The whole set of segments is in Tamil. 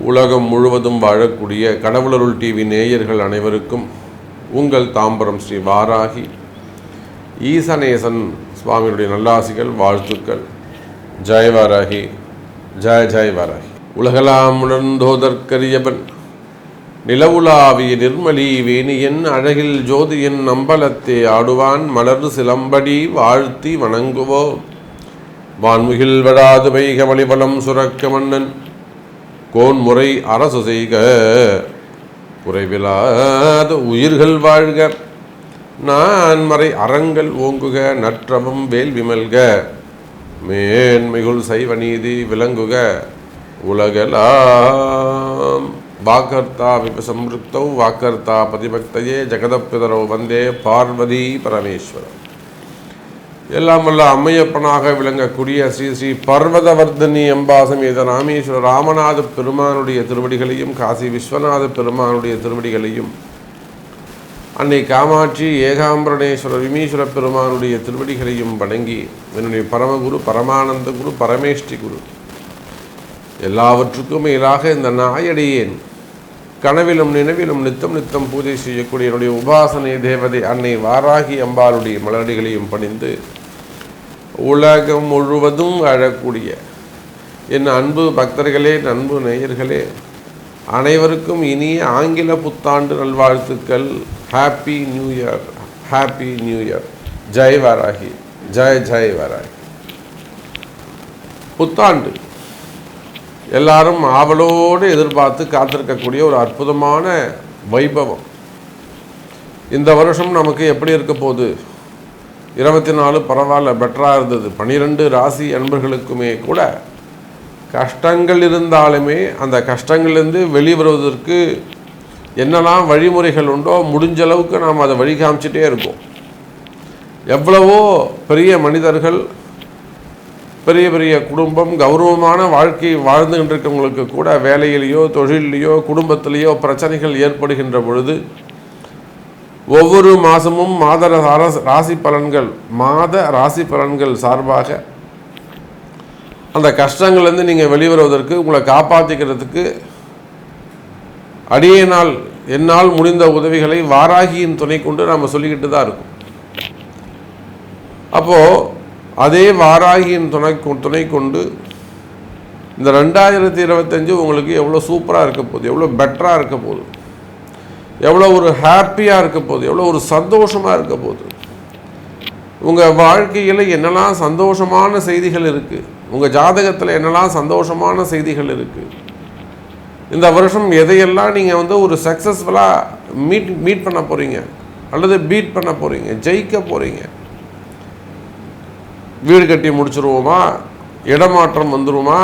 உலகம் முழுவதும் வாழக்கூடிய கடவுளருள் டிவி நேயர்கள் அனைவருக்கும் உங்கள் தாம்பரம் ஸ்ரீ வாராகி ஈசனேசன் சுவாமியுடைய நல்லாசிகள், வாழ்த்துக்கள். ஜெய் வாராகி, ஜெய் ஜெய் வாராகி. உலகலாம் உணர்ந்தோதற்கரியவன் நிலவுலாவிய நிர்மலி வேணியன் அழகில் ஜோதியன் நம்பலத்தே ஆடுவான் மலர் சிலம்படி வாழ்த்தி வணங்குவோ வான்முகில் வடாது வைக வழிவலம் சுரக்க மன்னன் கோன்முறை அரசு செய்க குறைவிலாத உயிர்கள் வாழ்க நான்மறை அறங்கள் ஓங்குக நற்றவம் வேல் விமல்க மேன்மிகுள் சைவ நீதி விளங்குக உலகலாம். வாக்கர்த்தா விபசம்ருக்தௌ வாக்கர்த்தா பதிபக்தையே ஜெகதப்பிதரோ வந்தே பார்வதி பரமேஸ்வரம். எல்லாம் வல்ல அம்மையப்பனாக விளங்கக்கூடிய ஸ்ரீ ஸ்ரீ பர்வதவர்தனி அம்பாசமேத ராமேஸ்வர ராமநாத பெருமானுடைய திருவடிகளையும் காசி விஸ்வநாத பெருமானுடைய திருவடிகளையும் அன்னை காமாட்சி ஏகாம்பரணேஸ்வர விமீஸ்வர பெருமானுடைய திருவடிகளையும் வணங்கி என்னுடைய பரமகுரு பரமானந்த குரு பரமேஷ்டி குரு எல்லாவற்றுக்கும் மேலாக இந்த நாயடியேன் கனவிலும் நினைவிலும் நித்தம் நித்தம் பூஜை செய்யக்கூடிய என்னுடைய உபாசனை தேவதை அன்னை வாராகி அம்பாளுடைய மலரடிகளையும் பணிந்து உலகம் முழுவதும் வாழக்கூடிய என் அன்பு பக்தர்களே, அன்பு நேயர்களே அனைவருக்கும் இனிய ஆங்கில புத்தாண்டு நல்வாழ்த்துக்கள். Happy new year, happy new year. Jai Varahi, Jai Jai Varahi. புத்தாண்டு எல்லாரும் ஆவலோடு எதிர்பார்த்து காத்திருக்கக்கூடிய ஒரு அற்புதமான வைபவம். இந்த வருஷம் நமக்கு எப்படி இருக்க போகுது? 24 பரவாயில்ல, பெட்டராக இருந்தது. 12 ராசி அன்பர்களுக்குமே கூட கஷ்டங்கள் இருந்தாலுமே அந்த கஷ்டங்கள்லேருந்து வெளிவருவதற்கு என்னெல்லாம் வழிமுறைகள் உண்டோ முடிஞ்ச அளவுக்கு நாம் அதை வழி காமிச்சிட்டே இருக்கோம். எவ்வளவோ பெரிய மனிதர்கள், பெரிய பெரிய குடும்பம், கௌரவமான வாழ்க்கை வாழ்ந்துகிட்டு இருக்கவங்களுக்கு கூட வேலையிலேயோ தொழிலையோ குடும்பத்திலேயோ பிரச்சனைகள் ஏற்படுகின்ற பொழுது ஒவ்வொரு மாதமும் மாத ராசி பலன்கள் சார்பாக அந்த கஷ்டங்கள்லேருந்து நீங்கள் வெளிவருவதற்கு உங்களை காப்பாற்றிக்கிறதுக்கு என்னால் முடிந்த உதவிகளை வாராகியின் துணை கொண்டு நாம் சொல்லிக்கிட்டு தான் இருக்கோம். அப்போது அதே வாராகியின் துணை கொண்டு இந்த 2025 உங்களுக்கு எவ்வளோ சூப்பராக இருக்க போகுது, எவ்வளோ பெட்டராக இருக்க போகுது, எவ்வளோ ஒரு ஹாப்பியாக இருக்க போகுது, எவ்வளோ ஒரு சந்தோஷமாக இருக்க போகுது. உங்கள் வாழ்க்கையில் என்னெல்லாம் சந்தோஷமான செய்திகள் இருக்குது, உங்கள் ஜாதகத்தில் என்னெல்லாம் சந்தோஷமான செய்திகள் இருக்குது. இந்த வருஷம் எதையெல்லாம் நீங்கள் ஒரு சக்ஸஸ்ஃபுல்லாக மீட் பண்ண போகிறீங்க அல்லது பீட் பண்ண போகிறீங்க, ஜெயிக்க போகிறீங்க. வீடு கட்டி முடிச்சிருவோமா, இடமாற்றம் வந்துடுமா,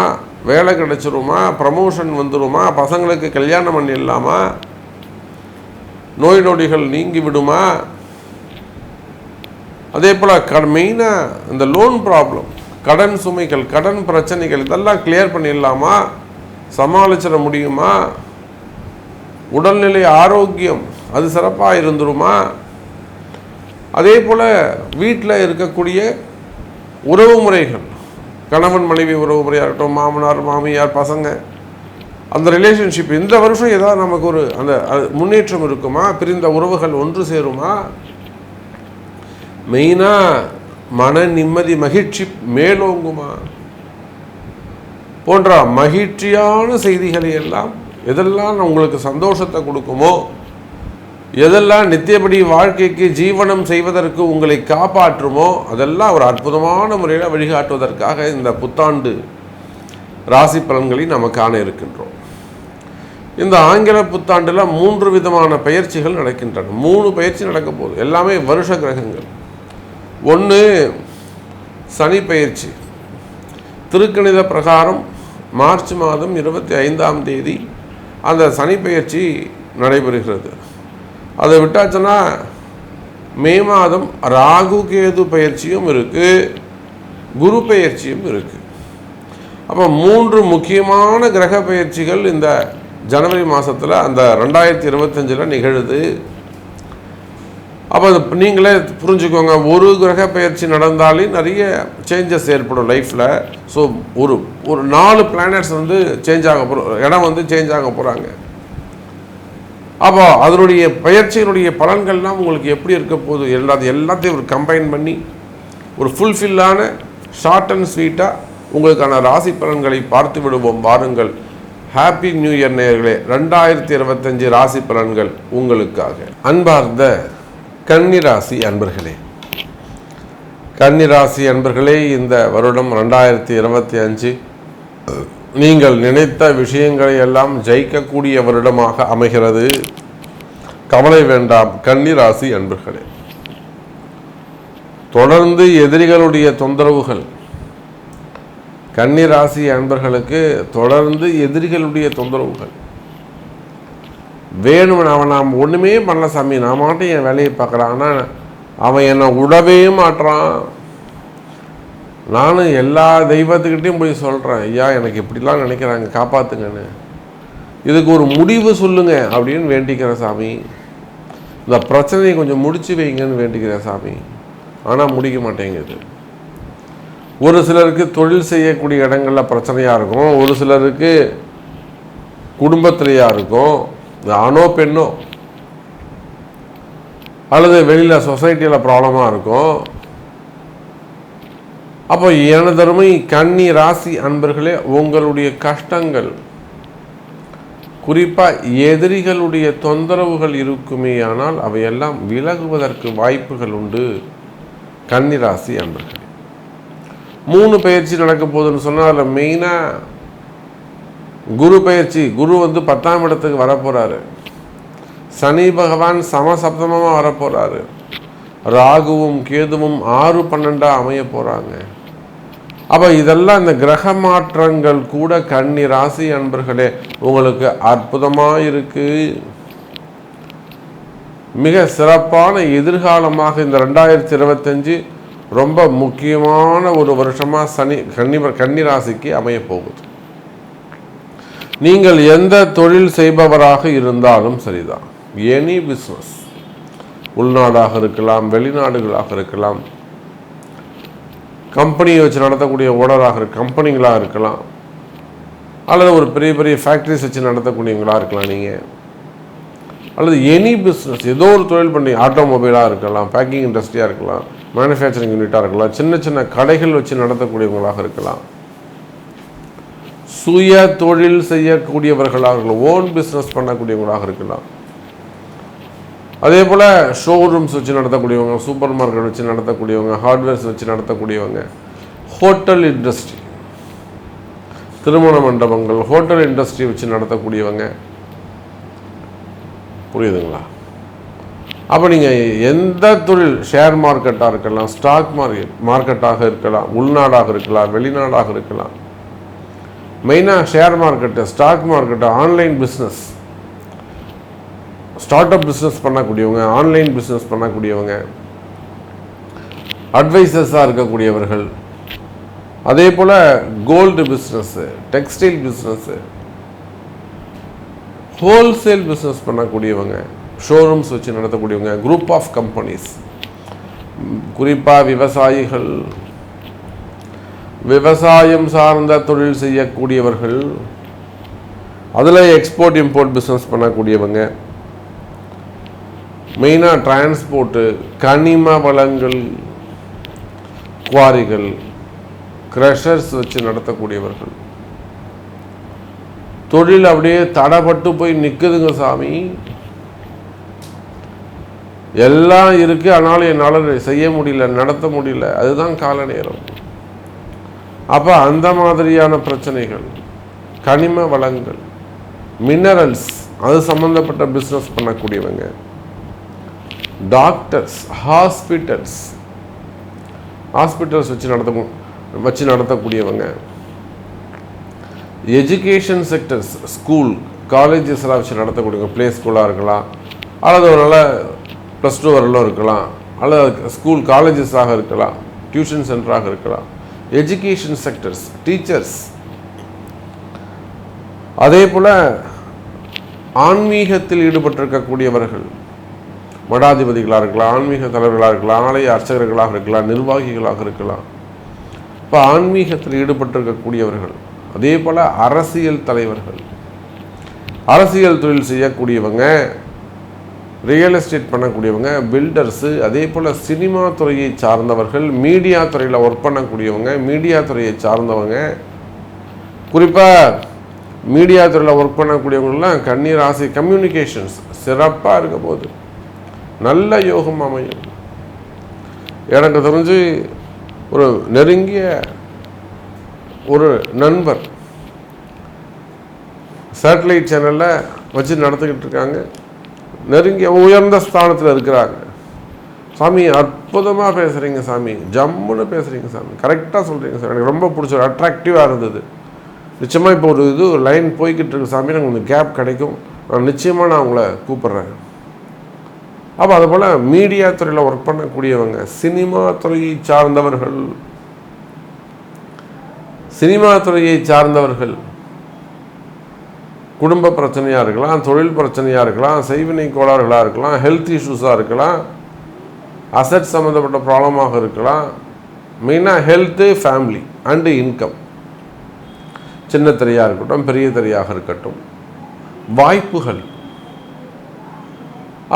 வேலை கிடைச்சிருமா, ப்ரமோஷன் வந்துடுமா, பசங்களுக்கு கல்யாணம் பண்ணிடலாமா, நோய் நொடிகள் நீங்கி விடுமா, அதே போல் மெயினாக இந்த லோன் ப்ராப்ளம், கடன் சுமைகள், கடன் பிரச்சனைகள் இதெல்லாம் கிளியர் பண்ணிடலாமா, சமாளிச்சிட முடியுமா, உடல்நிலை ஆரோக்கியம் அது சிறப்பாக இருந்துருமா, அதே போல் வீட்டில் இருக்கக்கூடிய உறவு முறைகள், கணவன் மனைவி உறவு முறையாக இருக்கட்டும், மாமனார் மாமியார் பசங்க, அந்த ரிலேஷன்ஷிப் இந்த வருஷம் ஏதாவது நமக்கு ஒரு அந்த முன்னேற்றம் இருக்குமா, பிரிந்த உறவுகள் ஒன்று சேருமா, மெயினாக மன நிம்மதி மகிழ்ச்சி மேலோங்குமா போன்ற மகிழ்ச்சியான செய்திகளை எல்லாம் எதெல்லாம் உங்களுக்கு சந்தோஷத்தை கொடுக்குமோ, எதெல்லாம் நித்தியபடி வாழ்க்கைக்கு ஜீவனம் செய்வதற்கு உங்களை காப்பாற்றுமோ அதெல்லாம் ஒரு அற்புதமான முறையில் வழிகாட்டுவதற்காக இந்த புத்தாண்டு ராசி பலன்களை நம்ம காண இருக்கின்றோம். இந்த ஆங்கில புத்தாண்டில் 3 விதமான பயிற்சிகள் நடக்கின்றன. 3 பயிற்சி நடக்க போகுது. எல்லாமே வருஷ கிரகங்கள். 1 சனி பயிற்சி. திருக்கணித பிரகாரம் மார்ச் மாதம் 25ஆம் தேதி அந்த சனி பயிற்சி நடைபெறுகிறது. அதை விட்டாச்சுன்னா மே மாதம் ராகு கேது பயிற்சியும் இருக்குது, குரு பயிற்சியும் இருக்குது. அப்போ 3 முக்கியமான கிரக பயிற்சிகள் இந்த ஜனவரி மாதத்தில் அந்த 2025 நிகழுது. அப்போ அது நீங்களே புரிஞ்சுக்கோங்க, ஒரு கிரக பயிற்சி நடந்தாலே நிறைய சேஞ்சஸ் ஏற்படும் லைஃப்பில். ஸோ ஒரு ஒரு 4 பிளானட்ஸ் வந்து சேஞ்ச் ஆக இடம் வந்து சேஞ்ச் ஆக போகிறாங்க. அப்போ அதனுடைய பயிற்சியினுடைய பலன்கள்லாம் உங்களுக்கு எப்படி இருக்க போகுது, எல்லாத்தையும் ஒரு கம்பைன் பண்ணி ஒரு ஃபுல்ஃபில்லான ஷார்ட் அண்ட் ஸ்வீட்டாக உங்களுக்கான ராசி பலன்களை பார்த்து விடுவோம். வாருங்கள். ஹாப்பி நியூ இயர் நேயர்களே. 2025 ராசி பலன்கள் உங்களுக்காக. அன்பார்ந்த கன்னிராசி அன்பர்களே, கன்னிராசி அன்பர்களே, இந்த வருடம் 2025 நீங்கள் நினைத்த விஷயங்களை எல்லாம் ஜெயிக்கக்கூடிய வருடமாக அமைகிறது. கவலை வேண்டாம் கன்னிராசி அன்பர்களே. தொடர்ந்து எதிரிகளுடைய தொந்தரவுகள், கன்னிராசி அன்பர்களுக்கு தொடர்ந்து எதிரிகளுடைய தொந்தரவுகள் வேணும். நாம் ஒன்றுமே பண்ணல சாமி, நான் மாட்டேன் என் வேலையை பார்க்குறான், ஆனால் அவன் என்னை விடவே மாட்டுறான். நானும் எல்லா தெய்வத்துக்கிட்டையும் போய் சொல்கிறேன், ஐயா எனக்கு இப்படிலாம் நினைக்கிறாங்க, காப்பாற்றுங்கன்னு, இதுக்கு ஒரு முடிவு சொல்லுங்க அப்படின்னு வேண்டிக்கிறேன் சாமி. இந்த பிரச்சனையை கொஞ்சம் முடிச்சு வைங்கன்னு வேண்டிக்கிறேன் சாமி. ஆனால் முடிக்க மாட்டேங்குது. ஒரு சிலருக்கு தொழில் செய்யக்கூடிய இடங்களில் பிரச்சனையாக இருக்கும், ஒரு சிலருக்கு குடும்பத்திலேயா இருக்கும், ஆணோ பெண்ணோ, அல்லது வெளியில் சொசைட்டியில் ப்ராப்ளமாக இருக்கும். அப்போ எனதருமை கன்னி ராசி அன்பர்களே, உங்களுடைய கஷ்டங்கள், குறிப்பாக எதிரிகளுடைய தொந்தரவுகள் இருக்குமே, ஆனால் அவையெல்லாம் விலகுவதற்கு வாய்ப்புகள் உண்டு. கன்னிராசி அன்பர்களே, 3 பயிற்சி நடக்க போகுதுன்னு சொன்னால் அதில் மெயினாக குரு பயிற்சி. குரு வந்து 10ஆம் இடத்துக்கு வரப்போகிறாரு. சனி பகவான் சமசப்தமாக வரப்போகிறாரு. ராகுவும் கேதுவும் 6-12 அமைய போகிறாங்க. அப்போ இதெல்லாம் இந்த கிரக மாற்றங்கள் கூட கன்னி ராசி அன்பர்களே உங்களுக்கு அற்புதமாக இருக்குது. மிக சிறப்பான எதிர்காலமாக இந்த 2025 ரொம்ப முக்கியமான ஒரு வருஷமாக கன்னிராசிக்கு அமைய போகுது. நீங்கள் எந்த தொழில் செய்பவராக இருந்தாலும் சரிதான், எனி பிஸ்னஸ், உள்நாடாக இருக்கலாம், வெளிநாடுகளாக இருக்கலாம், கம்பெனியை வச்சு நடத்தக்கூடிய ஓனராக கம்பெனிகளாக இருக்கலாம், அல்லது ஒரு பெரிய பெரிய ஃபேக்ட்ரிஸ் வச்சு நடத்தக்கூடியவங்களாக இருக்கலாம் நீங்கள், அல்லது எனி பிஸ்னஸ், ஏதோ ஒரு தொழில் பண்ணி, ஆட்டோமொபைலாக இருக்கலாம், பேக்கிங் இண்டஸ்ட்ரியாக இருக்கலாம், மேனுஃபேக்சரிங் யூனிட்டாக இருக்கலாம், சின்ன சின்ன கடைகள் வச்சு நடத்தக்கூடியவங்களாக இருக்கலாம், சுய தொழில் செய்யக்கூடியவர்களாக இருக்கலாம், ஓன் பிஸ்னஸ் பண்ணக்கூடியவங்களாக இருக்கலாம், அதே போல் ஷோரூம்ஸ் வச்சு நடத்தக்கூடியவங்க, சூப்பர் மார்க்கெட் வச்சு நடத்தக்கூடியவங்க, ஹார்ட்வேர்ஸ் வச்சு நடத்தக்கூடியவங்க, ஹோட்டல் இண்டஸ்ட்ரி, திருமண மண்டபங்கள், ஹோட்டல் இண்டஸ்ட்ரி வச்சு நடத்தக்கூடியவங்க, புரியுதுங்களா? அப்போ நீங்கள் எந்த தொழில், ஷேர் மார்க்கெட்டாக இருக்கலாம், ஸ்டாக் மார்க்கெட்டாக இருக்கலாம், உள்நாடாக இருக்கலாம், வெளிநாடாக இருக்கலாம், மெயினாக share market, stock market, online business, start up business பண்ணக்கூடியவங்க, ஆன்லைன் பிஸ்னஸ் பண்ணக்கூடியவங்க, அட்வைசர்ஸாக இருக்கக்கூடியவர்கள், அதே போல் gold business, textile business, wholesale business பண்ணக்கூடியவங்க, ஷோரூம்ஸ் வச்சு நடத்தக்கூடியவங்க, குரூப் ஆஃப் கம்பெனிஸ், குறிப்பாக விவசாயிகள், விவசாயம் சார்ந்த தொழில் செய்யக்கூடியவர்கள், அதில் எக்ஸ்போர்ட் இம்போர்ட் பிஸ்னஸ் பண்ணக்கூடியவங்க, மெயினாக டிரான்ஸ்போர்ட்டு, கனிம வளங்கள், குவாரிகள், கிரஷர்ஸ் வச்சு நடத்தக்கூடியவர்கள், தொழில் அப்படியே தடைப்பட்டு போய் நிற்குதுங்க சாமி, எல்லாம் இருக்குது ஆனாலும் என்னால் செய்ய முடியல, நடத்த முடியல, அதுதான் கால நேரம். அப்போ அந்த மாதிரியான பிரச்சனைகள், கனிம வளங்கள், மினரல்ஸ், அது சம்மந்தப்பட்ட பிஸ்னஸ் பண்ணக்கூடியவங்க, டாக்டர்ஸ், ஹாஸ்பிட்டல்ஸ் வச்சு நடத்தக்கூடியவங்க, எஜுகேஷன் செக்டர்ஸ், ஸ்கூல் காலேஜஸ்லாம் வச்சு நடத்தக்கூடியவங்க, ப்ளே ஸ்கூலாக இருக்கலாம், அல்லது ஒரு நல்ல +2 வரலும் இருக்கலாம், அல்லது ஸ்கூல் காலேஜஸாக இருக்கலாம், டியூஷன் சென்டராக இருக்கலாம், எஜுகேஷன் செக்டர்ஸ், டீச்சர்ஸ், அதே போல் ஆன்மீகத்தில் ஈடுபட்டிருக்கக்கூடியவர்கள், மடாதிபதிகளாக இருக்கலாம், ஆன்மீக தலைவர்களாக இருக்கலாம், ஆலய அர்ச்சகர்களாக இருக்கலாம், நிர்வாகிகளாக இருக்கலாம். இப்போ ஆன்மீகத்தில் ஈடுபட்டிருக்கக்கூடியவர்கள், அதே போல் அரசியல் தலைவர்கள், அரசியல் தொழில் செய்யக்கூடியவங்க, ரியல் எஸ்டேட் பண்ணக்கூடியவங்க, பில்டர்ஸு, அதே போல் சினிமா துறையை சார்ந்தவர்கள், மீடியா துறையில் ஒர்க் பண்ணக்கூடியவங்க, மீடியா துறையை சார்ந்தவங்க, குறிப்பாக மீடியா துறையில் ஒர்க் பண்ணக்கூடியவங்களாம் கன்னி ராசி கம்யூனிகேஷன்ஸ் சிறப்பாக இருக்க போது நல்ல யோகம் அமையும். எனக்கு தெரிஞ்சு ஒரு நெருங்கிய ஒரு நண்பர் சேட்டலைட் சேனலில் வச்சு நடத்திக்கிட்டு இருக்காங்க. நெருங்கிய உயர்ந்த ஸ்தானத்தில் இருக்கிறாங்க. சாமி அற்புதமாக பேசுகிறீங்க சாமி, ஜம்முன்னு பேசுகிறீங்க சாமி, கரெக்டாக சொல்கிறீங்க சார், எனக்கு ரொம்ப பிடிச்ச அட்ராக்டிவாக இருந்தது. நிச்சயமாக இப்போ ஒரு லைன் போய்கிட்டு இருக்கு சாமி, எனக்கு உங்களுக்கு கேப் கிடைக்கும், நிச்சயமாக நான் உங்களை கூப்பிட்றேன். அப்போ அதுபோல் மீடியா துறையில் ஒர்க் பண்ணக்கூடியவங்க, சினிமா துறையை சார்ந்தவர்கள், சினிமா துறையை சார்ந்தவர்கள் குடும்ப பிரச்சனையாக இருக்கலாம், தொழில் பிரச்சனையாக இருக்கலாம், செய்வினை கோளாறுகளாக இருக்கலாம், ஹெல்த் இஷ்யூஸாக இருக்கலாம், அசட் சம்மந்தப்பட்ட ப்ராப்ளமாக இருக்கலாம். மெயினாக ஹெல்த்து, ஃபேமிலி அண்டு இன்கம், சின்ன திரையாக இருக்கட்டும், பெரிய திரையாக இருக்கட்டும், வாய்ப்புகள்.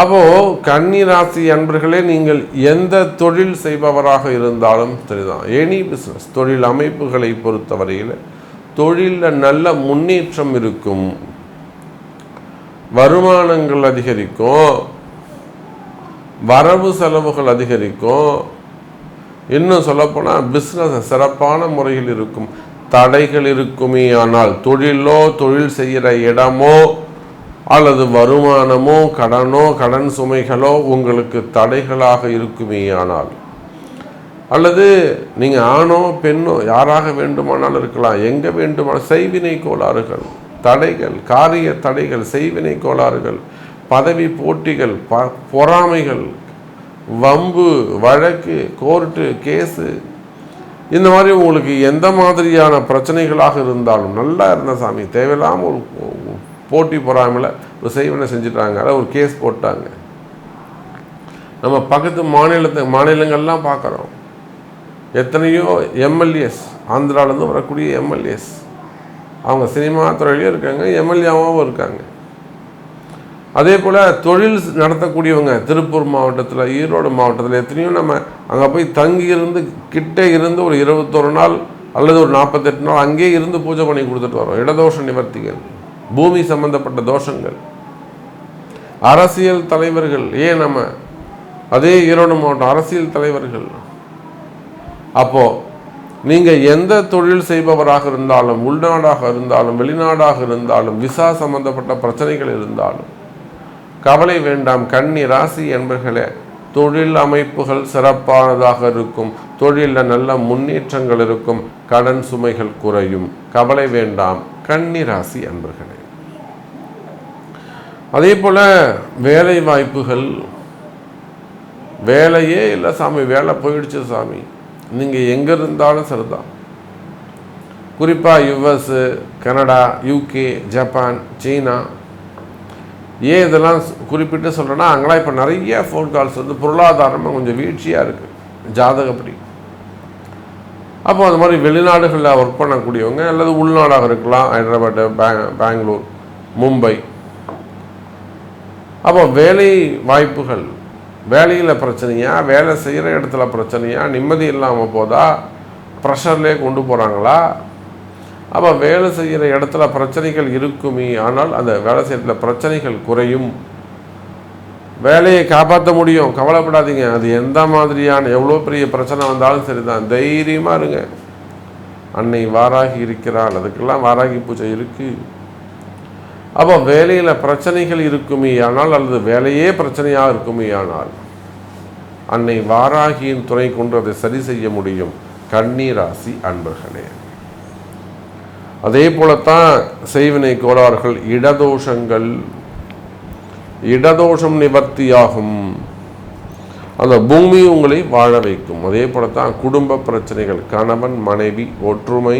அப்போது கன்னி ராசி அன்பர்களே, நீங்கள் எந்த தொழில் செய்பவராக இருந்தாலும் சரிதான், எனி பிஸ்னஸ், தொழில் அமைப்புகளை பொறுத்தவரையில் தொழிலில் நல்ல முன்னேற்றம் இருக்கும், வருமானங்கள் அதிகரிக்கும், வரவு செலவுகள் அதிகரிக்கும். இன்னும் சொல்லப்போனால் பிஸ்னஸ் சிறப்பான முறையில் இருக்கும். தடைகள் இருக்குமே ஆனால் தொழிலோ, தொழில் செய்கிற இடமோ, அல்லது வருமானமோ, கடனோ, கடன் சுமைகளோ உங்களுக்கு தடைகளாக இருக்குமே ஆனால், அல்லது நீங்கள் ஆணோ பெண்ணோ யாராக வேண்டுமானால் இருக்கலாம், எங்கே வேண்டுமானால், செய்வினை கோளாறுகள், தடைகள், காரிய தடைகள், செய்வினை கோளாறுகள், பதவி போட்டிகள், பொறாமைகள், வம்பு வழக்கு, கோர்ட்டு கேஸு, இந்த மாதிரி உங்களுக்கு எந்த மாதிரியான பிரச்சனைகளாக இருந்தாலும், நல்லா இருந்த சாமி, தேவையில்லாமல் ஒரு போட்டி பொறாமையில் ஒரு செய்வனை செஞ்சுட்டாங்க, அதாவது ஒரு கேஸ் போட்டாங்க. நம்ம பக்கத்து மாநிலங்கள்லாம் பார்க்குறோம். எத்தனையோ எம்எல்ஏஸ், ஆந்திராவிலேருந்து வரக்கூடிய எம்எல்ஏஸ், அவங்க சினிமா துறையிலையும் இருக்காங்க, எம்எல்ஏவாகவும் இருக்காங்க. அதே போல் தொழில் நடத்தக்கூடியவங்க திருப்பூர் மாவட்டத்தில், ஈரோடு மாவட்டத்தில் எத்தனையோ நம்ம அங்கே போய் தங்கி இருந்து, கிட்டே இருந்து ஒரு 21 நாள் அல்லது ஒரு 48 நாள் அங்கேயே இருந்து பூஜை பண்ணி கொடுத்துட்டு வரோம். இடதோஷ நிவர்த்திகள், பூமி சம்பந்தப்பட்ட தோஷங்கள், அரசியல் தலைவர்கள், ஏன் நம்ம அதே ஈரோடு மாவட்டம் அரசியல் தலைவர்கள். அப்போது நீங்கள் எந்த தொழில் செய்பவராக இருந்தாலும், உள்நாடாக இருந்தாலும், வெளிநாடாக இருந்தாலும், விசா சம்பந்தப்பட்ட பிரச்சனைகள் இருந்தாலும் கவலை வேண்டாம். கன்னி ராசி என்பர்களே, தொழில் அமைப்புகள் சிறப்பானதாக இருக்கும், தொழிலில் நல்ல முன்னேற்றங்கள் இருக்கும், கடன் சுமைகள் குறையும். கவலை வேண்டாம் கன்னி ராசி அன்பர்களே. அதே போல் வேலை வாய்ப்புகள், வேலையே இல்லை சாமி, வேலை போயிடுச்சு சாமி, நீங்கள் எங்கே இருந்தாலும் சரிதான். குறிப்பாக யுஎஸ், கனடா, யூகே, ஜப்பான், சீனா, ஏன் இதெல்லாம் குறிப்பிட்டு சொல்கிறேன்னா, அங்கெல்லாம் இப்போ நிறைய ஃபோன் கால்ஸ் வந்து பொருளாதாரமாக கொஞ்சம் வீழ்ச்சியாக இருக்குது ஜாதகப்படி. அப்போ அந்த மாதிரி வெளிநாடுகளில் ஒர்க் பண்ணக்கூடியவங்க, அல்லது உள்நாடாக இருக்கலாம், ஹைதராபாத்து, பெங்களூர், மும்பை. அப்போ வேலை வாய்ப்புகள், வேலையில் பிரச்சனையா, வேலை செய்கிற இடத்துல பிரச்சனையா, நிம்மதி இல்லாமல் போதா, ப்ரெஷர்லேயே கொண்டு போகிறாங்களா? அப்போ வேலை செய்கிற இடத்துல பிரச்சனைகள் இருக்குமே ஆனால் அந்த வேலை செய்கிற பிரச்சனைகள் குறையும், வேலையை காப்பாற்ற முடியும். கவலைப்படாதீங்க, அது எந்த மாதிரியான எவ்வளோ பெரிய பிரச்சனை வந்தாலும் சரிதான், தைரியமாக இருங்க. அன்னை வாராகி இருக்கிறாள், அதுக்கெல்லாம் வாராகி பூஜை இருக்குது. அப்போ வேலையில் பிரச்சனைகள் இருக்குமே ஆனால், அல்லது வேலையே பிரச்சனையாக இருக்குமே ஆனால், அன்னை வாராகியின் துணை கொண்டு அதை சரி செய்ய முடியும் கன்னி ராசி அன்பர்களே. அதே போலத்தான் செய்வினை கோளாறுகள், இடதோஷங்கள், இடதோஷம் நிவர்த்தியாகும், அந்த பூமி உங்களை வாழ வைக்கும். அதே போலத்தான் குடும்ப பிரச்சனைகள், கணவன் மனைவி ஒற்றுமை,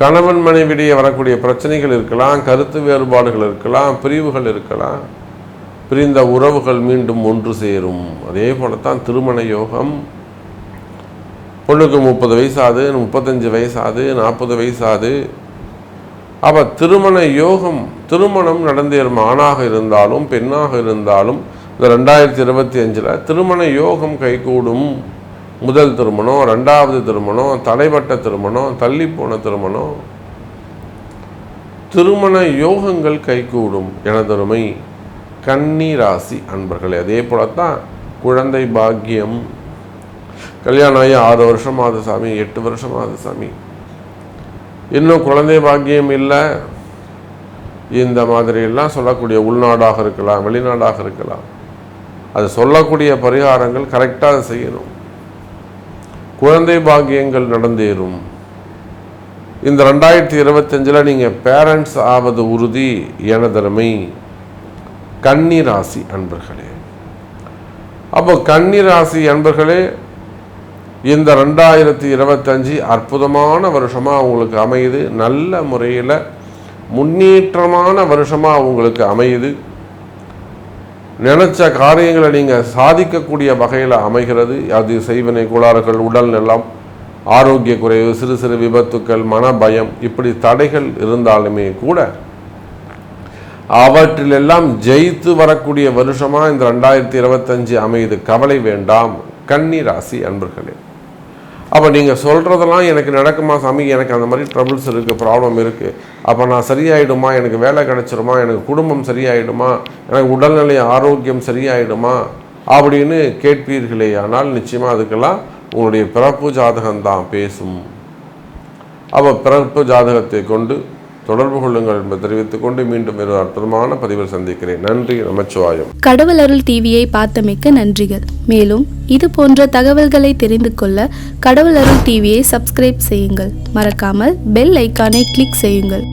கணவன் மனைவிடையே வரக்கூடிய பிரச்சனைகள் இருக்கலாம், கருத்து வேறுபாடுகள் இருக்கலாம், பிரிவுகள் இருக்கலாம், பிரிந்த உறவுகள் மீண்டும் ஒன்று சேரும். அதே போலத்தான் திருமண யோகம். பொண்ணுக்கு 30 வயசாது, 35 வயசாது, 40 வயசாது. அப்போ திருமண யோகம், திருமணம் நடந்தேறும். ஆணாக இருந்தாலும் பெண்ணாக இருந்தாலும் இந்த 2025 திருமண யோகம் கைகூடும். முதல் திருமணம், 2வது திருமணம், தடைப்பட்ட திருமணம், தள்ளிப்போன திருமணம், திருமண யோகங்கள் கைகூடும். எனதருமை கன்னி ராசி அன்பர்களே, அதே போலத்தான் குழந்தை பாக்கியம். கல்யாணம் ஆகி 6 வருஷம் ஆகுது சாமி, 8 வருஷம் ஆகுது சாமி, இன்னும் குழந்தை பாக்கியம் இல்லை, இந்த மாதிரியெல்லாம் சொல்லக்கூடிய, உள்நாடாக இருக்கலாம் வெளிநாடாக இருக்கலாம், அது சொல்லக்கூடிய பரிகாரங்கள் கரெக்டாக செய்யணும். குழந்தை பாக்கியங்கள் நடந்தேறும். இந்த 2025 நீங்கள் பேரண்ட்ஸ் ஆவது உறுதி. எனதருமை கன்னி ராசி அன்பர்களே, அப்போ கன்னி ராசி அன்பர்களே, இந்த 2025 அற்புதமான வருஷமாக உங்களுக்கு அமையுது. நல்ல முறையில் முன்னேற்றமான வருஷமாக உங்களுக்கு அமையுது. நினைச்ச காரியங்களை நீங்கள் சாதிக்கக்கூடிய வகையில் அமைகிறது. அது செய்வினை கோளாறுகள், உடல் நலம், ஆரோக்கிய குறைவு, சிறு சிறு விபத்துக்கள், மன பயம், இப்படி தடைகள் இருந்தாலுமே கூட அவற்றிலெல்லாம் ஜெயித்து வரக்கூடிய வருஷமாக இந்த 2025 அமையுது. கவலை வேண்டாம் கன்னி ராசி அன்பர்களே. அப்போ நீங்கள் சொல்கிறதெல்லாம் எனக்கு நடக்குமா சாமி, எனக்கு அந்த மாதிரி ட்ரபிள்ஸ் இருக்குது, ப்ராப்ளம் இருக்குது, அப்போ நான் சரியாயிடுமா, எனக்கு வேலை கிடைச்சிருமா, எனக்கு குடும்பம் சரியாயிடுமா, எனக்கு உடல்நிலை ஆரோக்கியம் சரியாயிடுமா அப்படின்னு கேட்பீர்களே. ஆனால் நிச்சயமாக அதுக்கெல்லாம் உங்களுடைய பிறப்பு ஜாதகம்தான் பேசும். அப்போ பிறப்பு ஜாதகத்தை கொண்டு தொடர்பு கொள்ளுங்கள் என்பதை தெரிவித்துக் கொண்டு மீண்டும் ஒரு அற்புதமான பதிவில் சந்திக்கிறேன். நன்றி, நமச்சிவாயம். கடவுள் அருள் டிவியை பார்த்தமைக்க நன்றிகள். மேலும் இது போன்ற தகவல்களை தெரிந்து கொள்ள கடவுள் அருள் டிவியை சப்ஸ்கிரைப் செய்யுங்கள். மறக்காமல் பெல் ஐக்கானை கிளிக் செய்யுங்கள்.